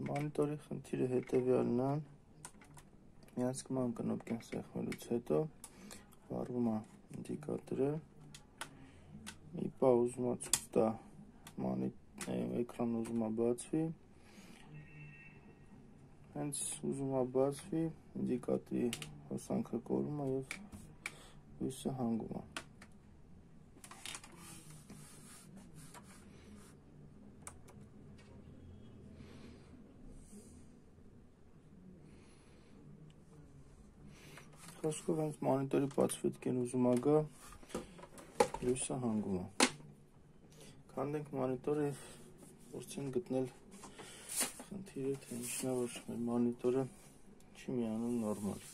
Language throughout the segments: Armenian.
Մոնիտորի խնդիրը հետևյալն է, միացկման կնոպկան սեղմելուց հետո վառվում է ինդիկատորը, մի պահ ուզում է ցույց տա էկրանը ուզում է բացվի, հենց ուզում է բացվի, ինդիկատորի հոսանքը կորում է և լույսը հանգում է։ Խոսքով հենց մոնիտորի բացվետքեն ուզում է գա, լույսը հանգում է։ Քանդենք մոնիտորը, փորձենք գտնել խնդիրը, թե ինչն է, որ մեր մոնիտորը չի միանում նորմալ։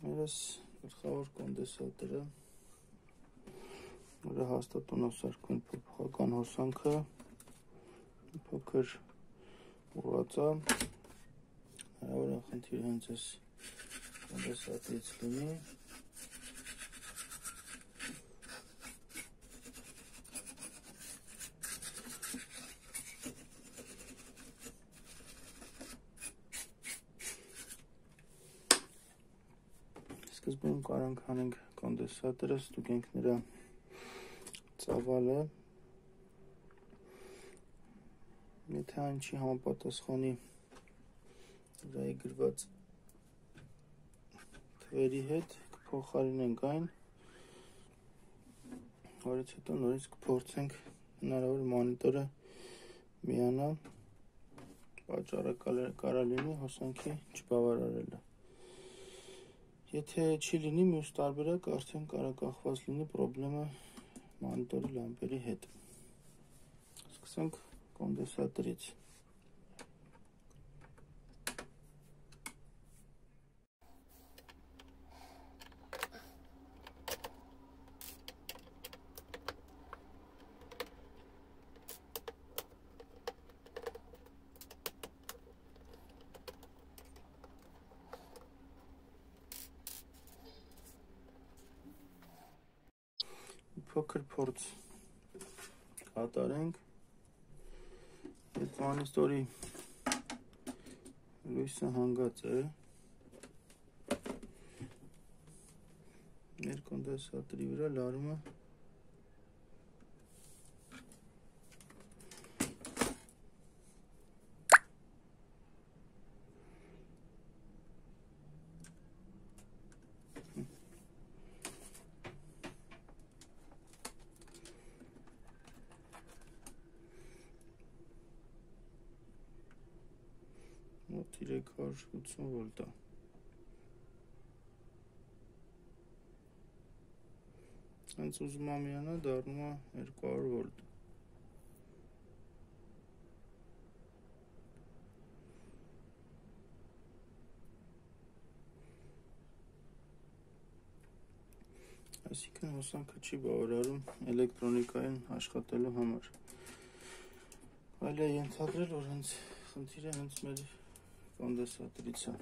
Մերս գլխավոր կոնդենսատորը, որը հաստատուն սարքում փոփոխական հոսանքը, փոքր ուղղածա, հնարավոր է խնդիր հենց այս կոնդենսատորից լինի։ Սկզբում կարող անենք կոնդենսատորը, ստուգենք նրա ծավալը, եթե այն չի համապատասխանի վրայի գրված թվերի հետ, կփոխարինենք այն, որից հետո նորից կփորձենք հնարավոր մոնիտորը միանա, պատճառը կարող լինի հոսանքի չբավարարելը։ Եթե չի լինի, մյուս տարբերակ արդեն կարող կախված լինի պրոբլեմը մոնիտորի լամպերի հետ։ Սկսենք կոնդենսատորից։ փոքր փորձ կատարենք։ Այդ մանիստորի լույսը հանգած է մեր կոնդենսատորի վրա, լարումը մոտ 380 վոլտ է։ Հենց ուզում եմ միանա, դառնում է 200 վոլտ։ Այսինքն հոսանքը չի բավարարում էլեկտրոնիկային աշխատելու համար։ Այլ է ենթադրել, որ հենց խնդիրը հենց մեր կոնդենսատորից է։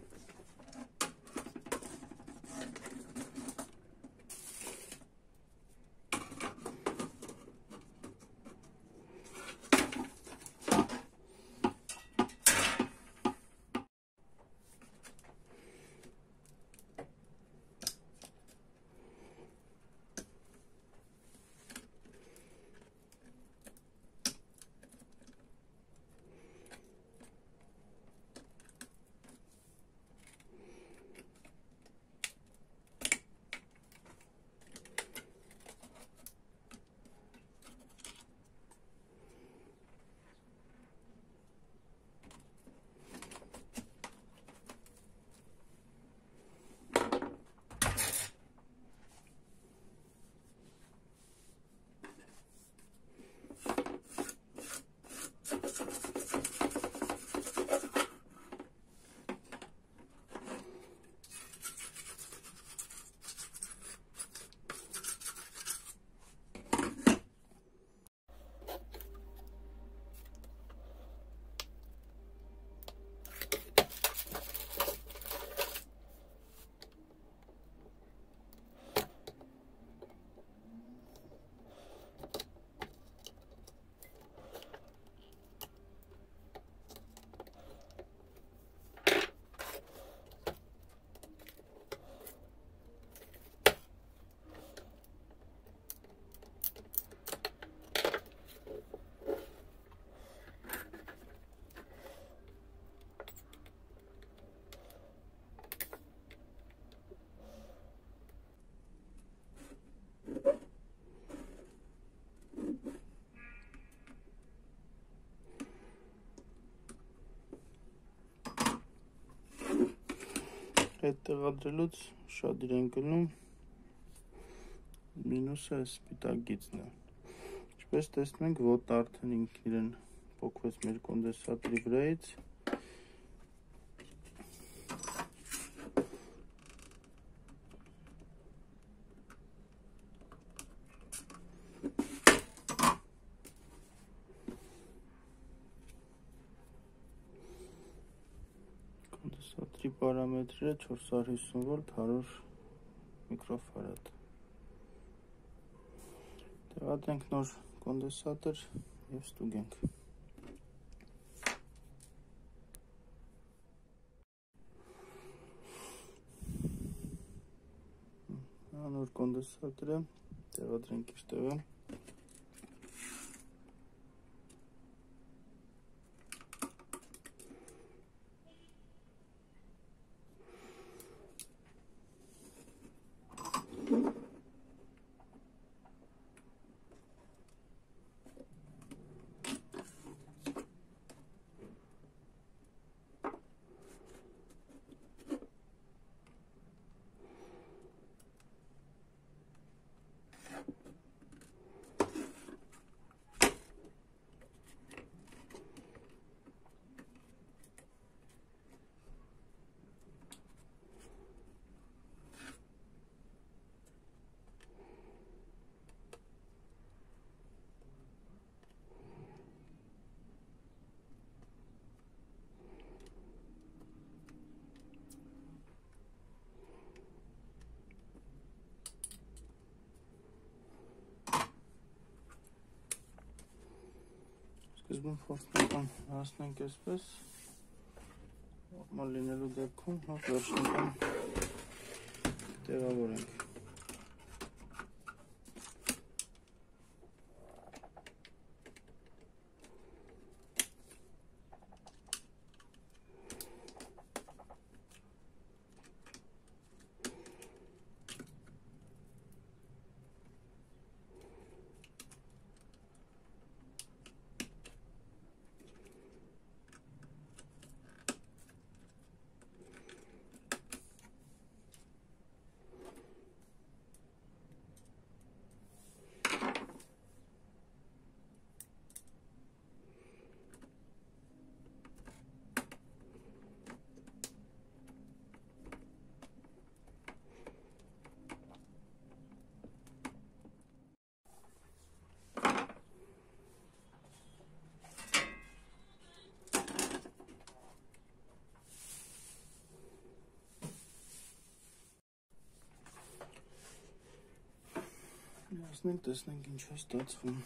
Այդ տեղադրելուց շատ իրեն գնում մինուսը սպիտակ գիծն է։ Ինչպես տեսնում ենք, ոտ արդեն իրեն փոքվեց մեր կոնդենսատորի վրայից։ Կոնդենսատորի պարամետրը 450 վոլտ 100 միկրոֆարադ։ Տեղադրենք նոր կոնդենսատոր և ստուգենք։ Նոր կոնդենսատորը տեղադրենք իր տեղը։ սկզբում փորձնական հասնենք այսպես նորմալ լինելու դեպքում վերջնական տեղավորենք։ Տեսնենք ինչ է ստացվում։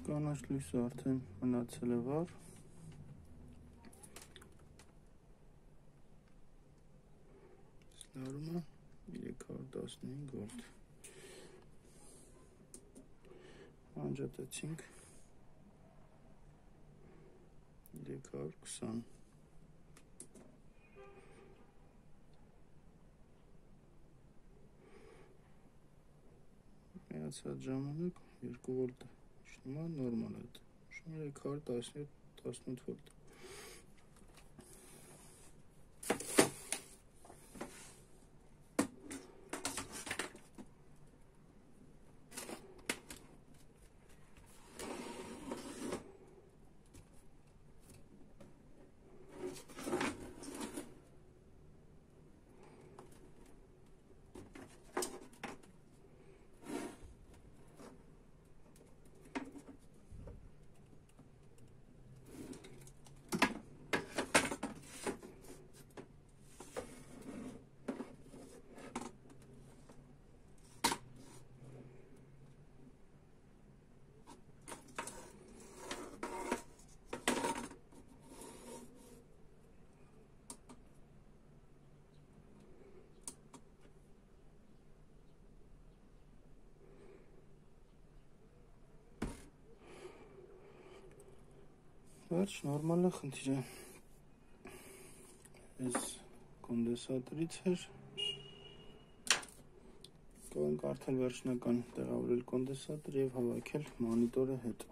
Կանաչ լույսը արդեն մնացել է վառ։ Լարում է 315 վոլտ։ Անջատեցինք 320։ Միացած ժամանակ 2 վոլտ նորմալ է, 318 վոլտ։ Վերջ նորմալ է, խնդիրը այս կոնդենսատորից էր։ Կարող ենք արդեն վերջնական տեղավորել կոնդենսատոր և հավաքել մոնիտորը հետ։